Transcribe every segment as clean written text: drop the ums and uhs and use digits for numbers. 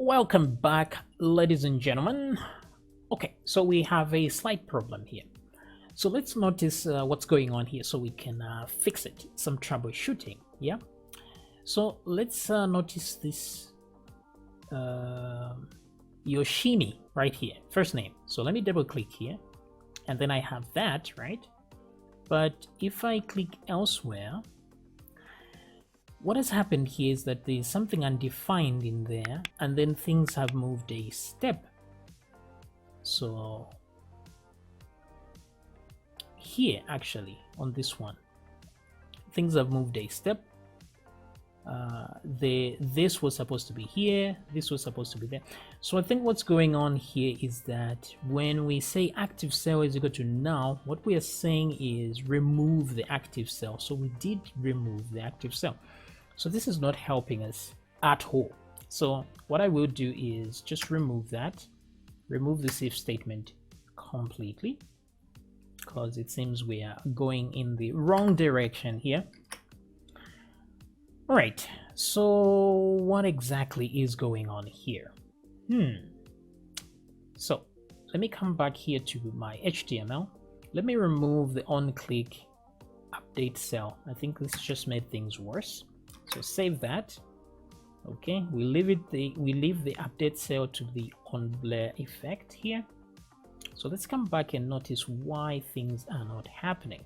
Welcome back, ladies and gentlemen. Okay, so we have a slight problem here. So let's notice what's going on here so we can fix it. Some troubleshooting, yeah? So let's notice this Yoshimi right here, first name. So let me double click here, and then I have that, right? But if I click elsewhere, what has happened here is that there's something undefined in there, and then things have moved a step. So here, actually, on this one, things have moved a step. This was supposed to be here, this was supposed to be there. So I think what's going on here is that when we say active cell is equal to null, what we are saying is remove the active cell. So we did remove the active cell. So this is not helping us at all. So what I will do is just remove that, remove this if statement completely, because it seems we are going in the wrong direction here. All right, so what exactly is going on here? So let me come back here to my HTML. Let me remove the on-click update cell. I think this just made things worse. So save that. Okay, we leave the update cell to the on blur effect here. So let's come back and notice why things are not happening.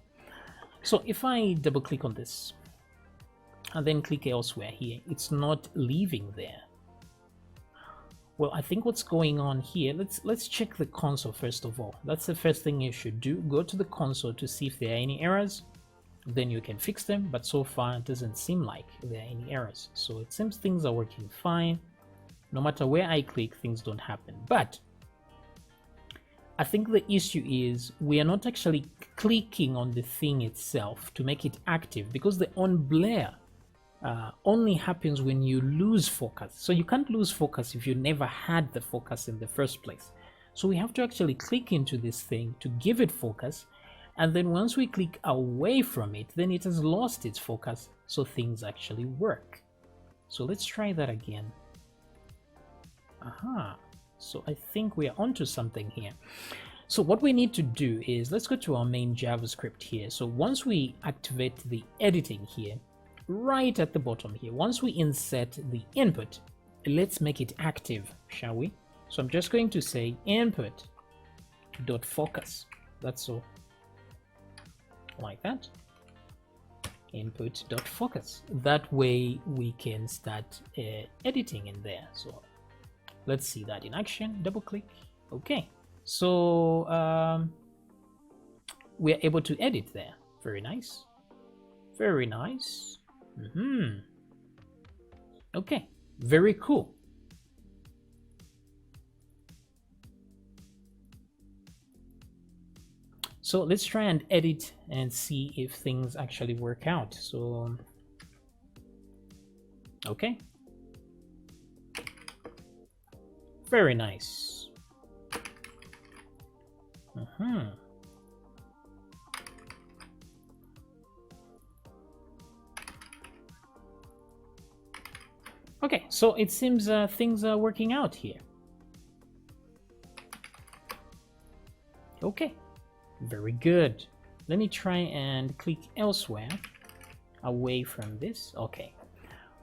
So if I double click on this and then click elsewhere here, it's not leaving there. Well, I think what's going on here, let's check the console first of all. That's the first thing you should do. Go to the console to see if there are any errors. Then you can fix them, but so far it doesn't seem like there are any errors. So it seems things are working fine. No matter where I click, things don't happen. But I think the issue is we are not actually clicking on the thing itself to make it active, because the on blur only happens when you lose focus. So you can't lose focus if you never had the focus in the first place. So we have to actually click into this thing to give it focus. And then once we click away from it, then it has lost its focus, so things actually work. So let's try that again. So I think we are onto something here. So what we need to do is, let's go to our main JavaScript here. So once we activate the editing here, right at the bottom here, once we insert the input, let's make it active, shall we? So I'm just going to say input.focus. That's all. Like that, input.focus. That way we can start editing in there. So let's see that in action. Double click. Okay, so we are able to edit there. Very nice, very nice. Okay, very cool. So let's try and edit and see if things actually work out. So, okay. Very nice. Okay, so it seems things are working out here. Okay. Very good. Let me try and click elsewhere away from this. Okay.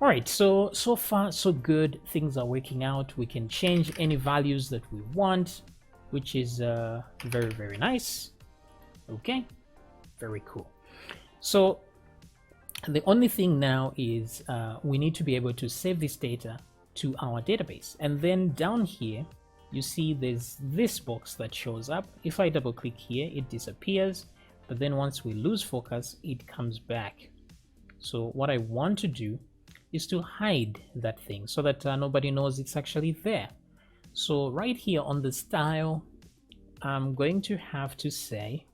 All right, so far so good. Things are working out. We can change any values that we want, which is very, very nice. Okay, very cool. So the only thing now is we need to be able to save this data to our database, and then down here you see there's this box that shows up. If I double click here, it disappears, but then once we lose focus, it comes back. So what I want to do is to hide that thing so that nobody knows it's actually there. So right here on the style, I'm going to have to say,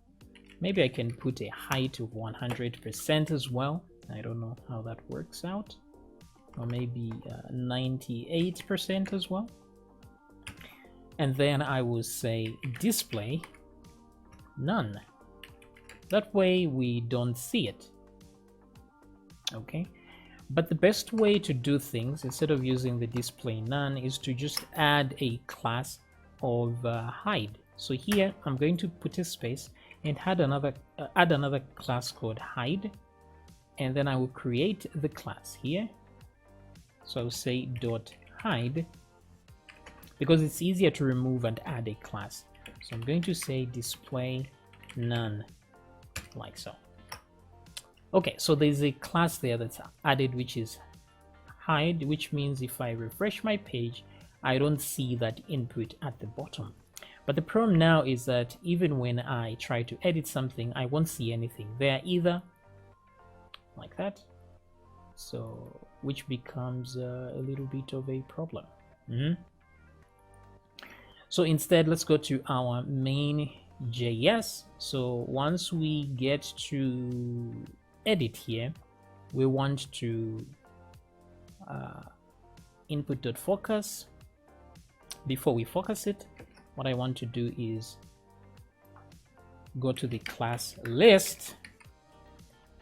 maybe I can put a height of 100% as well. I don't know how that works out. Or maybe 98% as well. And then I will say display none. That way we don't see it. Okay, But the best way to do things, instead of using the display none, is to just add a class of hide. So here I'm going to put a space and add another class called hide, and then I will create the class here. So I'll say dot hide, because it's easier to remove and add a class. So I'm going to say display none, like so. Okay, so there's a class there that's added, which is hide, which means if I refresh my page, I don't see that input at the bottom. But the problem now is that even when I try to edit something, I won't see anything there either, like that. So, which becomes a little bit of a problem. So instead, let's go to our main JS. So once we get to edit here, we want to input.focus. Before we focus it, what I want to do is go to the class list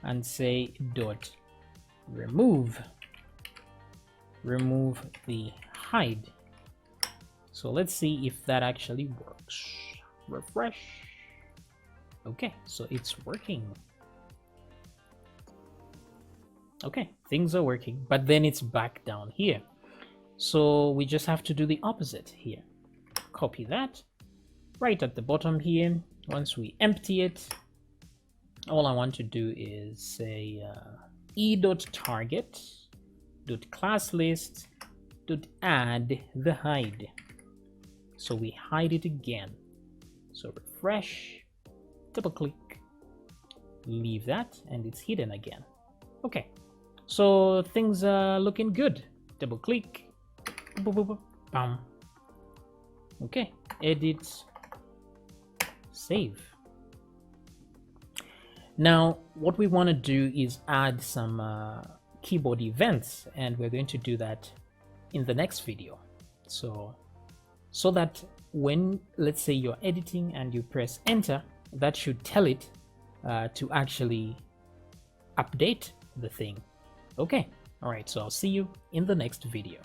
and say dot remove the hide. So let's see if that actually works. Refresh. Okay, so it's working. Okay, things are working, but then it's back down here. So we just have to do the opposite here. Copy that right at the bottom here. Once we empty it, all I want to do is say e.target.classList.add the hide. So we hide it again. So refresh, double click, leave that, and it's hidden again. Okay, so things are looking good. Double click, bam. Okay, edit, save. Now, what we want to do is add some keyboard events, and we're going to do that in the next video. So that when, let's say, you're editing and you press enter, that should tell it to actually update the thing. Okay, all right, so I'll see you in the next video.